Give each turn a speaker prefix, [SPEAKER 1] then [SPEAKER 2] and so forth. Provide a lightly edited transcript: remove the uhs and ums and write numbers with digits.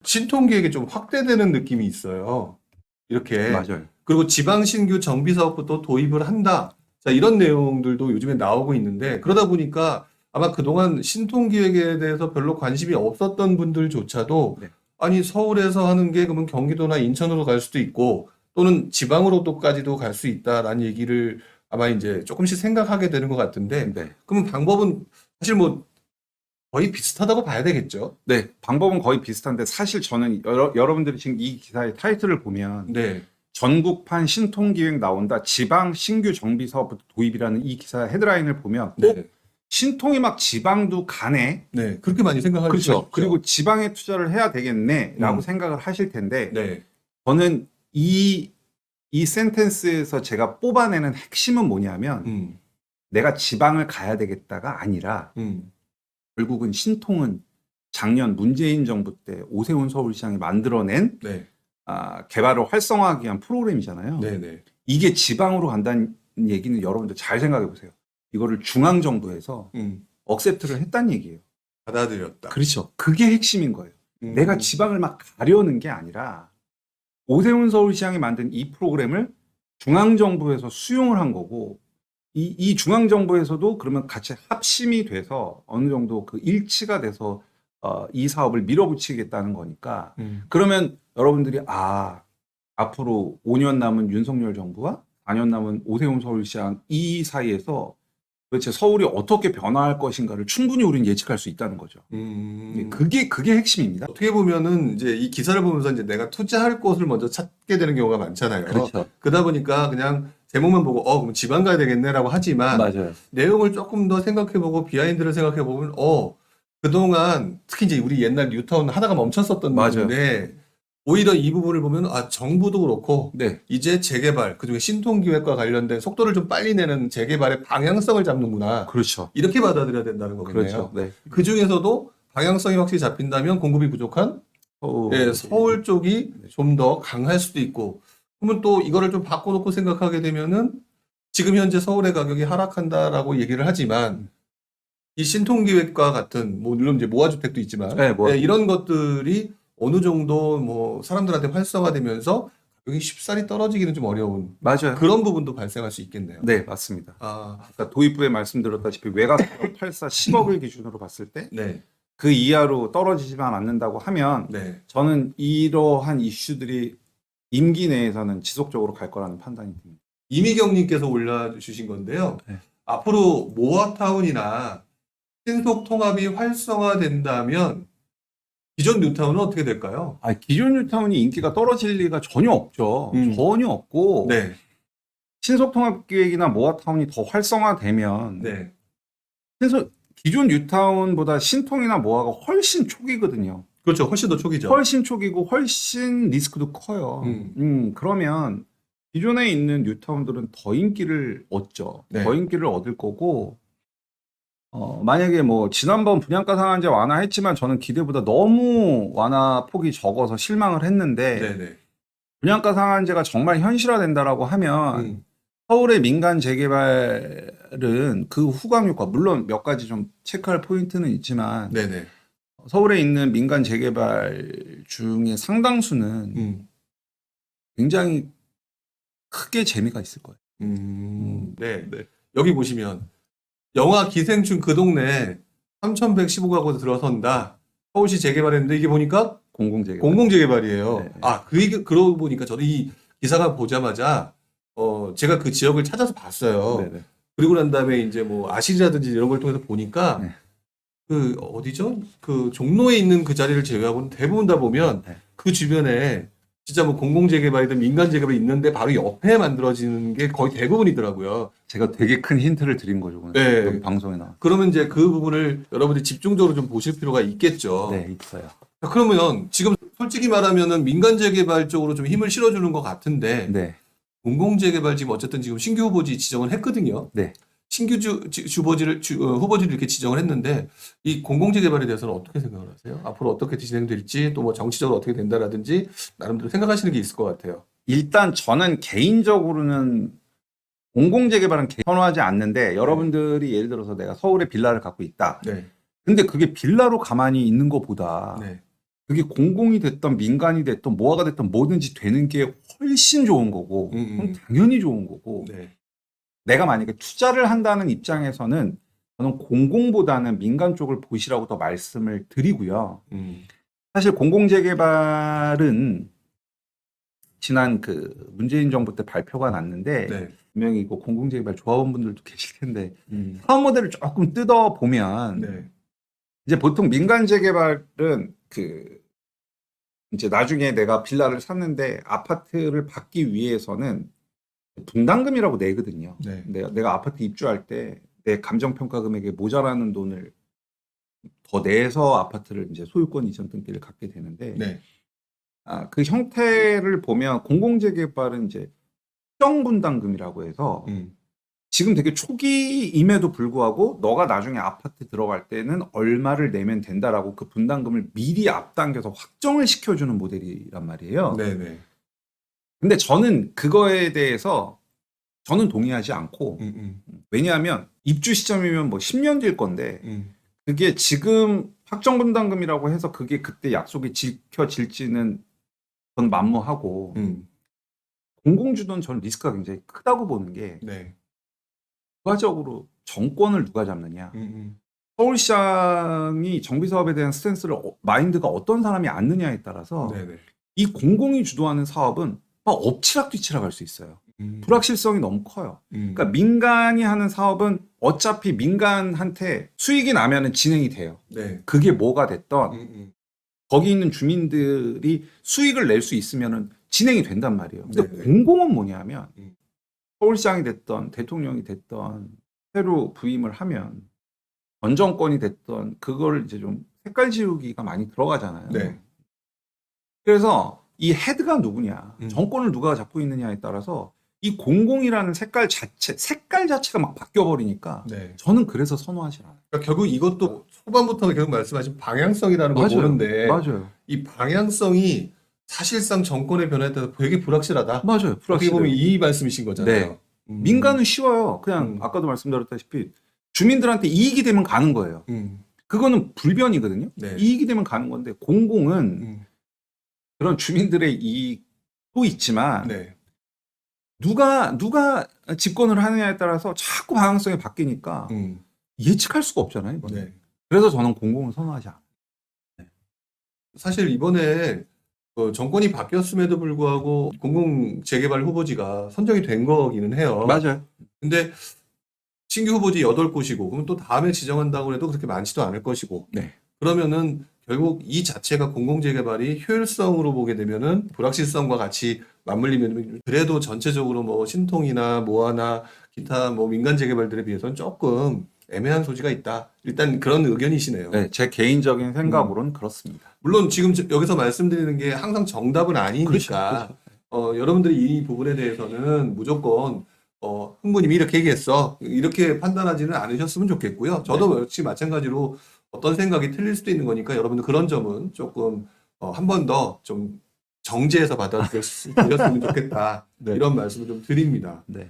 [SPEAKER 1] 신통기획이 좀 확대되는 느낌이 있어요. 이렇게.
[SPEAKER 2] 맞아요.
[SPEAKER 1] 그리고 지방 신규 정비 사업부터 도입을 한다. 자, 이런 내용들도 요즘에 나오고 있는데 그러다 보니까 아마 그동안 신통기획에 대해서 별로 관심이 없었던 분들조차도
[SPEAKER 2] 네.
[SPEAKER 1] 아니 서울에서 하는 게 그러면 경기도나 인천으로 갈 수도 있고 또는 지방으로도까지도 갈 수 있다라는 얘기를 아마 이제 조금씩 생각하게 되는 것 같은데
[SPEAKER 2] 네.
[SPEAKER 1] 그러면 방법은 사실 뭐 거의 비슷하다고 봐야 되겠죠?
[SPEAKER 2] 네, 방법은 거의 비슷한데 사실 저는 여러분들이 지금 이 기사의 타이틀을 보면
[SPEAKER 1] 네.
[SPEAKER 2] 전국판 신통기획 나온다, 지방 신규 정비 사업부터 도입이라는 이 기사 헤드라인을 보면
[SPEAKER 1] 네.
[SPEAKER 2] 신통이 막 지방도 가네.
[SPEAKER 1] 네. 그렇게 많이 생각할 수가
[SPEAKER 2] 그렇죠.
[SPEAKER 1] 있죠.
[SPEAKER 2] 그리고 지방에 투자를 해야 되겠네라고
[SPEAKER 1] 음.
[SPEAKER 2] 생각을 하실 텐데
[SPEAKER 1] 네.
[SPEAKER 2] 저는 이 센텐스에서 제가 뽑아내는 핵심은 뭐냐면
[SPEAKER 1] 음.
[SPEAKER 2] 내가 지방을 가야 되겠다가 아니라 결국은 신통은 작년 문재인 정부 때 오세훈 서울시장이 만들어낸
[SPEAKER 1] 네.
[SPEAKER 2] 개발을 활성화하기 위한 프로그램이잖아요.
[SPEAKER 1] 네네.
[SPEAKER 2] 이게 지방으로 간다는 얘기는 여러분들 잘 생각해 보세요. 이거를 중앙정부에서 억셉트를 했다는 얘기예요.
[SPEAKER 1] 받아들였다.
[SPEAKER 2] 그렇죠. 그게 핵심인 거예요. 내가 지방을 막 가려는 게 아니라 오세훈 서울시장이 만든 이 프로그램을 중앙정부에서 수용을 한 거고 이 중앙정부에서도 그러면 같이 합심이 돼서 어느 정도 그 일치가 돼서 이 사업을 밀어붙이겠다는 거니까 그러면 여러분들이 앞으로 5년 남은 윤석열 정부와 4년 남은 오세훈 서울시장 이 사이에서 도대체 서울이 어떻게 변화할 것인가를 충분히 우리는 예측할 수 있다는 거죠. 그게 핵심입니다.
[SPEAKER 1] 어떻게 보면은 이제 이 기사를 보면서 이제 내가 투자할 곳을 먼저 찾게 되는 경우가 많잖아요.
[SPEAKER 2] 그렇죠.
[SPEAKER 1] 그러다 보니까 그냥 제목만 보고 그럼 지방 가야 되겠네라고 하지만
[SPEAKER 2] 맞아요.
[SPEAKER 1] 내용을 조금 더 생각해보고 비하인드를 생각해보면 그동안 특히 이제 우리 옛날 뉴타운 하다가 멈췄었던
[SPEAKER 2] 맞아요.
[SPEAKER 1] 부분인데 오히려 이 부분을 보면 정부도 그렇고
[SPEAKER 2] 네.
[SPEAKER 1] 이제 재개발 그중에 신통기획과 관련된 속도를 좀 빨리 내는 재개발의 방향성을 잡는구나.
[SPEAKER 2] 그렇죠.
[SPEAKER 1] 이렇게 받아들여야 된다는 거겠네요.
[SPEAKER 2] 그렇죠. 네.
[SPEAKER 1] 그 중에서도 방향성이 확실히 잡힌다면 공급이 부족한 서울 쪽이 좀 더 강할 수도 있고 그러면 또 이거를 좀 바꿔놓고 생각하게 되면은 지금 현재 서울의 가격이 하락한다라고 얘기를 하지만 이 신통기획과 같은 물론 이제 모아주택도 있지만
[SPEAKER 2] 네,
[SPEAKER 1] 이런 것들이 어느 정도 뭐 사람들한테 활성화되면서 가격이 쉽사리 떨어지기는 좀 어려운
[SPEAKER 2] 맞아요.
[SPEAKER 1] 그런 부분도 발생할 수 있겠네요.
[SPEAKER 2] 네, 맞습니다.
[SPEAKER 1] 아까
[SPEAKER 2] 도입부에 말씀드렸다시피 외곽 84 10억을 기준으로 봤을 때
[SPEAKER 1] 네.
[SPEAKER 2] 그 이하로 떨어지지만 않는다고 하면
[SPEAKER 1] 네.
[SPEAKER 2] 저는 이러한 이슈들이 임기 내에서는 지속적으로 갈 거라는 판단이 듭니다.
[SPEAKER 1] 이미경님께서 올려주신 건데요.
[SPEAKER 2] 네.
[SPEAKER 1] 앞으로 모아타운이나 신속 통합이 활성화된다면 기존 뉴타운은 어떻게 될까요?
[SPEAKER 2] 기존 뉴타운이 인기가 떨어질 리가 전혀 없죠. 전혀 없고
[SPEAKER 1] 네.
[SPEAKER 2] 신속통합기획이나 모아타운이 더 활성화되면
[SPEAKER 1] 네.
[SPEAKER 2] 기존 뉴타운보다 신통이나 모아가 훨씬 초기거든요.
[SPEAKER 1] 그렇죠. 훨씬 더 초기죠.
[SPEAKER 2] 훨씬 초기고 훨씬 리스크도 커요. 그러면 기존에 있는 뉴타운들은 더 인기를 얻죠.
[SPEAKER 1] 네.
[SPEAKER 2] 더 인기를 얻을 거고 만약에 뭐 지난번 분양가 상한제 완화했지만 저는 기대보다 너무 완화 폭이 적어서 실망을 했는데
[SPEAKER 1] 네네.
[SPEAKER 2] 분양가 상한제가 정말 현실화된다라고 하면 서울의 민간 재개발은 그 후광 효과 물론 몇 가지 좀 체크할 포인트는 있지만
[SPEAKER 1] 네네.
[SPEAKER 2] 서울에 있는 민간 재개발 중에 상당수는 굉장히 크게 재미가 있을 거예요.
[SPEAKER 1] 네. 여기 보시면 영화 기생충 그 동네 3115가구 들어선다. 서울시 재개발했는데 이게 보니까 공공재개발이에요.
[SPEAKER 2] 네.
[SPEAKER 1] 그러고 보니까 저도 이 기사가 보자마자 제가 그 지역을 찾아서 봤어요.
[SPEAKER 2] 네네.
[SPEAKER 1] 그리고 난 다음에 이제 뭐 아시리라든지 이런 걸 통해서 보니까
[SPEAKER 2] 네.
[SPEAKER 1] 그 어디죠? 그 종로에 있는 그 자리를 제외하고는 대부분 다 보면 그 주변에 진짜 뭐 공공재개발이든 민간재개발이 있는데 바로 옆에 만들어지는 게 거의 대부분이더라고요.
[SPEAKER 2] 제가 되게 큰 힌트를 드린 거죠. 오늘.
[SPEAKER 1] 네.
[SPEAKER 2] 여기 방송에 나와.
[SPEAKER 1] 그러면 이제 그 부분을 여러분들이 집중적으로 좀 보실 필요가 있겠죠.
[SPEAKER 2] 네, 있어요.
[SPEAKER 1] 그러면 지금 솔직히 말하면은 민간재개발 쪽으로 좀 힘을 실어주는 것 같은데
[SPEAKER 2] 네.
[SPEAKER 1] 공공재개발 지금 어쨌든 지금 신규 후보지 지정을 했거든요.
[SPEAKER 2] 네.
[SPEAKER 1] 신규 후보지를 이렇게 지정을 했는데 이 공공재개발에 대해서는 어떻게 생각을 하세요? 앞으로 어떻게 진행될지 또 뭐 정치적으로 어떻게 된다라든지 나름대로 생각하시는 게 있을 것 같아요.
[SPEAKER 2] 일단 저는 개인적으로는 공공재개발은 선호하지 않는데 여러분들이 예를 들어서 내가 서울에 빌라를 갖고 있다.
[SPEAKER 1] 네.
[SPEAKER 2] 근데 그게 빌라로 가만히 있는 것보다
[SPEAKER 1] 네.
[SPEAKER 2] 그게 공공이 됐던 민간이 됐던 뭐가 됐던 뭐든지 되는 게 훨씬 좋은 거고 그건 당연히 좋은 거고
[SPEAKER 1] 네.
[SPEAKER 2] 내가 만약에 투자를 한다는 입장에서는 저는 공공보다는 민간 쪽을 보시라고 더 말씀을 드리고요. 사실 공공재개발은 지난 그 문재인 정부 때 발표가 났는데
[SPEAKER 1] 네.
[SPEAKER 2] 분명히 이거 공공재개발 조합원분들도 계실 텐데 사업 모델을 조금 뜯어 보면
[SPEAKER 1] 네.
[SPEAKER 2] 이제 보통 민간 재개발은 그 이제 나중에 내가 빌라를 샀는데 아파트를 받기 위해서는 분담금이라고 내거든요.
[SPEAKER 1] 네.
[SPEAKER 2] 내가 아파트 입주할 때 내 감정평가 금액에 모자라는 돈을 더 내서 아파트를 이제 소유권 이전 등기를 갖게 되는데
[SPEAKER 1] 네.
[SPEAKER 2] 그 형태를 보면 공공재개발은 이제 확정분담금이라고 해서 지금 되게 초기임에도 불구하고 너가 나중에 아파트 들어갈 때는 얼마를 내면 된다라고 그 분담금을 미리 앞당겨서 확정을 시켜주는 모델이란 말이에요.
[SPEAKER 1] 네네.
[SPEAKER 2] 근데 저는 그거에 대해서 저는 동의하지 않고 왜냐하면 입주 시점이면 뭐 10년 뒤일 건데 그게 지금 확정분담금이라고 해서 그게 그때 약속이 지켜질지는 전 만무하고 공공주도는 저는 리스크가 굉장히 크다고 보는 게
[SPEAKER 1] 네.
[SPEAKER 2] 결과적으로 정권을 누가 잡느냐. 서울시장이 정비사업에 대한 스탠스를 마인드가 어떤 사람이 앉느냐에 따라서
[SPEAKER 1] 네네.
[SPEAKER 2] 이 공공이 주도하는 사업은 막 엎치락뒤치락 할 수 있어요. 불확실성이 너무 커요. 그러니까 민간이 하는 사업은 어차피 민간한테 수익이 나면은 진행이 돼요.
[SPEAKER 1] 네.
[SPEAKER 2] 그게 뭐가 됐던 거기 있는 주민들이 수익을 낼 수 있으면은 진행이 된단 말이에요. 근데
[SPEAKER 1] 네네.
[SPEAKER 2] 공공은 뭐냐면 서울시장이 됐던 대통령이 됐던 새로 부임을 하면 전 정권이 됐던 그걸 이제 좀 색깔 지우기가 많이 들어가잖아요.
[SPEAKER 1] 네.
[SPEAKER 2] 그래서 이 헤드가 누구냐, 정권을 누가 잡고 있느냐에 따라서 이 공공이라는 색깔 자체가 막 바뀌어버리니까
[SPEAKER 1] 네.
[SPEAKER 2] 저는 그래서 선호하지 않아요.
[SPEAKER 1] 그러니까 결국 이것도 초반부터 계속 말씀하신 방향성이라는 걸 보는데
[SPEAKER 2] 맞아요.
[SPEAKER 1] 이 방향성이 사실상 정권의 변화에 따라서 되게 불확실하다.
[SPEAKER 2] 맞아요.
[SPEAKER 1] 어떻게 보면
[SPEAKER 2] 불확실해요.
[SPEAKER 1] 이 말씀이신 거잖아요.
[SPEAKER 2] 네. 민간은 쉬워요. 그냥 아까도 말씀드렸다시피 주민들한테 이익이 되면 가는 거예요. 그거는 불변이거든요.
[SPEAKER 1] 네.
[SPEAKER 2] 이익이 되면 가는 건데 공공은 그런 주민들의 이익도 있지만
[SPEAKER 1] 네.
[SPEAKER 2] 누가 집권을 하느냐에 따라서 자꾸 방향성이 바뀌니까 예측할 수가 없잖아요. 이거는.
[SPEAKER 1] 네.
[SPEAKER 2] 그래서 저는 공공을 선호하지 않아요.
[SPEAKER 1] 사실 이번에 정권이 바뀌었음에도 불구하고 공공 재개발 후보지가 선정이 된 거기는 해요.
[SPEAKER 2] 맞아요.
[SPEAKER 1] 근데 신규 후보지 8곳이고 그럼 또 다음에 지정한다고 해도 그렇게 많지도 않을 것이고
[SPEAKER 2] 네.
[SPEAKER 1] 그러면은 결국 이 자체가 공공재개발이 효율성으로 보게 되면은 불확실성과 같이 맞물리면 그래도 전체적으로 뭐 신통이나 모아나 기타 뭐 민간 재개발들에 비해서는 조금 애매한 소지가 있다. 일단 그런 의견이시네요.
[SPEAKER 2] 네, 제 개인적인 생각으로는 그렇습니다.
[SPEAKER 1] 물론 지금 여기서 말씀드리는 게 항상 정답은 아니니까 여러분들이 이 부분에 대해서는 무조건 흥부님이 이렇게 얘기했어 이렇게 판단하지는 않으셨으면 좋겠고요. 저도 역시 마찬가지로 어떤 생각이 틀릴 수도 있는 거니까 여러분들 그런 점은 조금 한 번 더 좀 정제해서 받아들였으면 좋겠다.
[SPEAKER 2] 네.
[SPEAKER 1] 이런 말씀을 좀 드립니다.
[SPEAKER 2] 네.